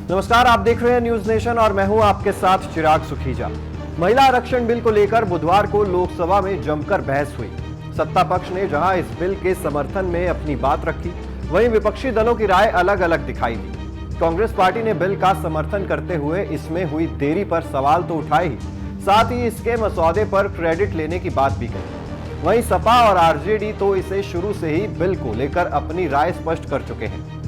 नमस्कार, आप देख रहे हैं न्यूज नेशन और मैं हूं आपके साथ चिराग सुखीजा। महिला आरक्षण बिल को लेकर बुधवार को लोकसभा में जमकर बहस हुई। सत्ता पक्ष ने जहां इस बिल के समर्थन में अपनी बात रखी, वहीं विपक्षी दलों की राय अलग अलग दिखाई दी। कांग्रेस पार्टी ने बिल का समर्थन करते हुए इसमें हुई देरी पर सवाल तो उठाए ही, साथ ही इसके मसौदे पर क्रेडिट लेने की बात भी कही। वहीं सपा और आरजेडी तो इसे शुरू से ही बिल को लेकर अपनी राय स्पष्ट कर चुके हैं।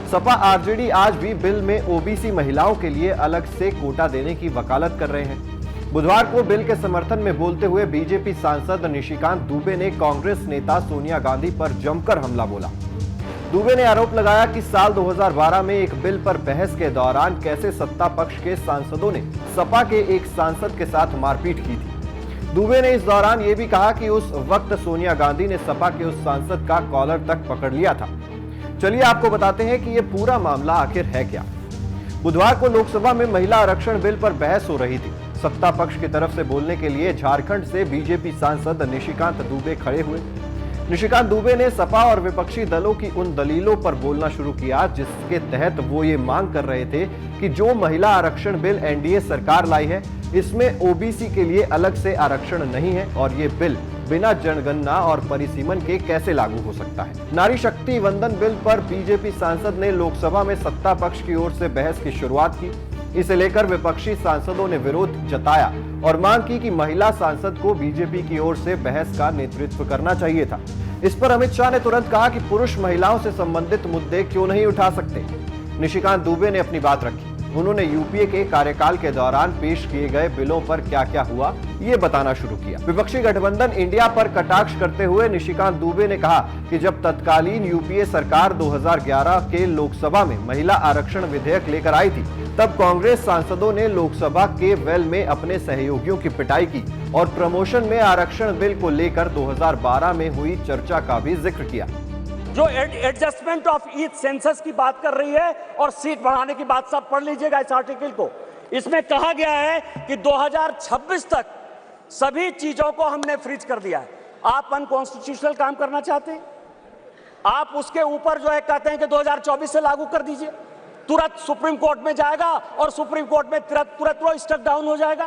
सपा आरजेडी आज भी बिल में ओबीसी महिलाओं के लिए अलग से कोटा देने की वकालत कर रहे हैं। बुधवार को बिल के समर्थन में बोलते हुए बीजेपी सांसद निशिकांत दुबे ने कांग्रेस नेता सोनिया गांधी पर जमकर हमला बोला। दुबे ने आरोप लगाया कि साल 2012 में एक बिल पर बहस के दौरान कैसे सत्ता पक्ष के सांसदों ने सपा के एक सांसद के साथ मारपीट की थी। दुबे ने इस दौरान यह भी कहा कि उस वक्त सोनिया गांधी ने सपा के उस सांसद का कॉलर तक पकड़ लिया था। चलिए आपको बताते हैं कि यह पूरा मामला आखिर है क्या। बुधवार को लोकसभा में महिला आरक्षण बिल पर बहस हो रही थी। सत्ता पक्ष की तरफ से बोलने के लिए झारखंड से बीजेपी सांसद निशिकांत दुबे खड़े हुए। निशिकांत दुबे ने सपा और विपक्षी दलों की उन दलीलों पर बोलना शुरू किया जिसके तहत वो ये मांग कर रहे थे कि जो महिला आरक्षण बिल एनडीए सरकार लाई है, इसमें ओबीसी के लिए अलग से आरक्षण नहीं है और ये बिल बिना जनगणना और परिसीमन के कैसे लागू हो सकता है। नारी शक्ति वंदन बिल पर बीजेपी सांसद ने लोकसभा में सत्ता पक्ष की ओर से बहस की शुरुआत की। इसे लेकर विपक्षी सांसदों ने विरोध जताया और मांग की कि महिला सांसद को बीजेपी की ओर से बहस का नेतृत्व करना चाहिए था। इस पर अमित शाह ने तुरंत कहा कि पुरुष महिलाओं से संबंधित मुद्दे क्यों नहीं उठा सकते। निशिकांत दुबे ने अपनी बात रखी। उन्होंने यूपीए के कार्यकाल के दौरान पेश किए गए बिलों पर क्या क्या हुआ, ये बताना शुरू किया। विपक्षी गठबंधन इंडिया पर कटाक्ष करते हुए निशिकांत दुबे ने कहा कि जब तत्कालीन यूपीए सरकार 2011 के लोकसभा में महिला आरक्षण विधेयक लेकर आई थी, तब कांग्रेस सांसदों ने लोकसभा के वेल में अपने सहयोगियों की पिटाई की और प्रमोशन में आरक्षण बिल को लेकर 2012 में हुई चर्चा का भी जिक्र किया। जो एडजस्टमेंट ऑफ ईच सेंसस की बात कर रही है और सीट बढ़ाने की बात, सब पढ़ लीजिएगा इस आर्टिकल को। इसमें कहा गया है कि 2026 तक सभी चीजों को हमने फ्रीज कर दिया है। आप अनकॉन्स्टिट्यूशनल काम करना चाहते हैं, आप उसके ऊपर जो है कहते हैं कि 2024 से लागू कर दीजिए। तुरंत सुप्रीम कोर्ट में जाएगा और सुप्रीम कोर्ट में तुरंत वो स्टक डाउन हो जाएगा।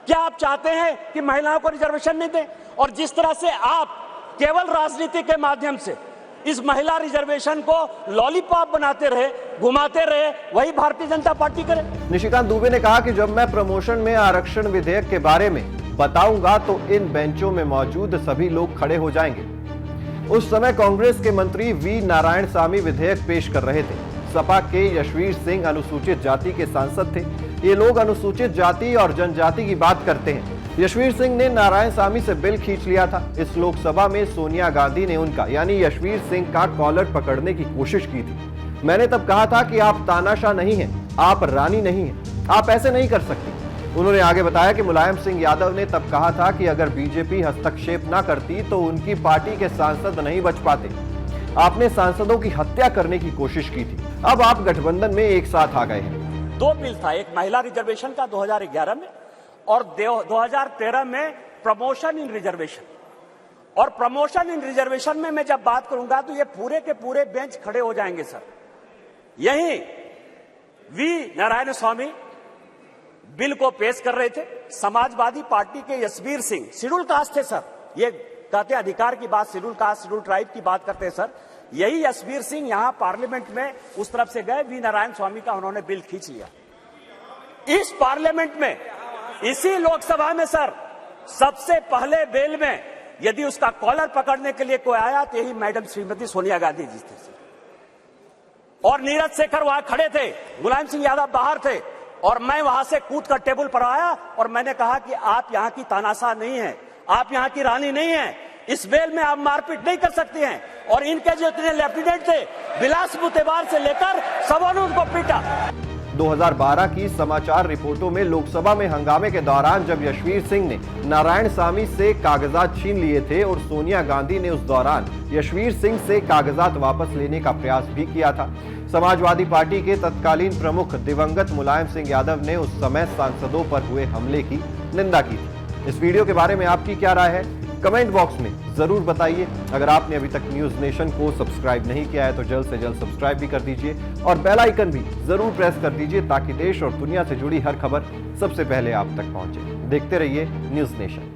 क्या आप चाहते हैं कि महिलाओं को रिजर्वेशन नहीं दें? और जिस तरह से आप केवल राजनीति के माध्यम से इस महिला रिजर्वेशन को लॉलीपॉप बनाते रहे, घुमाते रहे, वही भारतीय जनता पार्टी करे। निशिकांत दुबे ने कहा कि जब मैं प्रमोशन में आरक्षण विधेयक के बारे में बताऊंगा तो इन बेंचों में मौजूद सभी लोग खड़े हो जाएंगे। उस समय कांग्रेस के मंत्री वी नारायणसामी विधेयक पेश कर रहे थे। सपा के यशवीर सिंह अनुसूचित जाति के सांसद थे। ये लोग अनुसूचित जाति और जनजाति की बात करते हैं। यशवीर सिंह ने नारायणसामी से बिल खींच लिया था। इस लोकसभा में सोनिया गांधी ने उनका यानी यशवीर सिंह का कॉलर पकड़ने की कोशिश की थी। मैंने तब कहा था कि आप तानाशाह नहीं हैं, आप रानी नहीं हैं, आप ऐसे नहीं कर सकती। उन्होंने आगे बताया कि मुलायम सिंह यादव ने तब कहा था कि अगर बीजेपी हस्तक्षेप न करती तो उनकी पार्टी के सांसद नहीं बच पाते। आपने सांसदों की हत्या करने की कोशिश की थी। अब आप गठबंधन में एक साथ आ गए हैं। दो बिल था, एक महिला रिजर्वेशन का 2011 में और 2013 में प्रमोशन इन रिजर्वेशन। और प्रमोशन इन रिजर्वेशन में मैं जब बात करूंगा तो ये पूरे के पूरे बेंच खड़े हो जाएंगे सर। यही वी नारायण स्वामी बिल को पेश कर रहे थे। समाजवादी पार्टी के यशवीर सिंह शेड्यूल कास्ट थे सर, ये कहते हैं अधिकार की बात, शेड्यूल कास्ट शेड्यूल ट्राइब की बात करते हैं सर। यही यशवीर सिंह यहां पार्लियामेंट में उस तरफ से गए, वी नारायण स्वामी का उन्होंने बिल खींच लिया। इस पार्लियामेंट में, इसी लोकसभा में सर, सबसे पहले बिल में यदि उसका कॉलर पकड़ने के लिए कोई आया तो यही मैडम श्रीमती सोनिया गांधी जी थे और नीरज शेखर वहां खड़े थे, मुलायम सिंह यादव बाहर थे और मैं वहां से कूद कर टेबल पर आया और मैंने कहा कि आप यहां की तानाशाह नहीं है, आप यहां की रानी नहीं है, इस बेल में आप मारपीट नहीं कर सकती हैं। और इनके जो इतने लेफ्टिनेंट थे, बिलास मुतेबार से लेकर सबों ने उनको पीटा। 2012 की समाचार रिपोर्टों में लोकसभा में हंगामे के दौरान जब यशवीर सिंह ने नारायणसामी से कागजात छीन लिए थे और सोनिया गांधी ने उस दौरान यशवीर सिंह से कागजात वापस लेने का प्रयास भी किया था। समाजवादी पार्टी के तत्कालीन प्रमुख दिवंगत मुलायम सिंह यादव ने उस समय सांसदों पर हुए हमले की निंदा की थी। इस वीडियो के बारे में आपकी क्या राय है, कमेंट बॉक्स में जरूर बताइए। अगर आपने अभी तक न्यूज नेशन को सब्सक्राइब नहीं किया है तो जल्द से जल्द सब्सक्राइब भी कर दीजिए और बेल आइकन भी जरूर प्रेस कर दीजिए ताकि देश और दुनिया से जुड़ी हर खबर सबसे पहले आप तक पहुंचे। देखते रहिए न्यूज नेशन।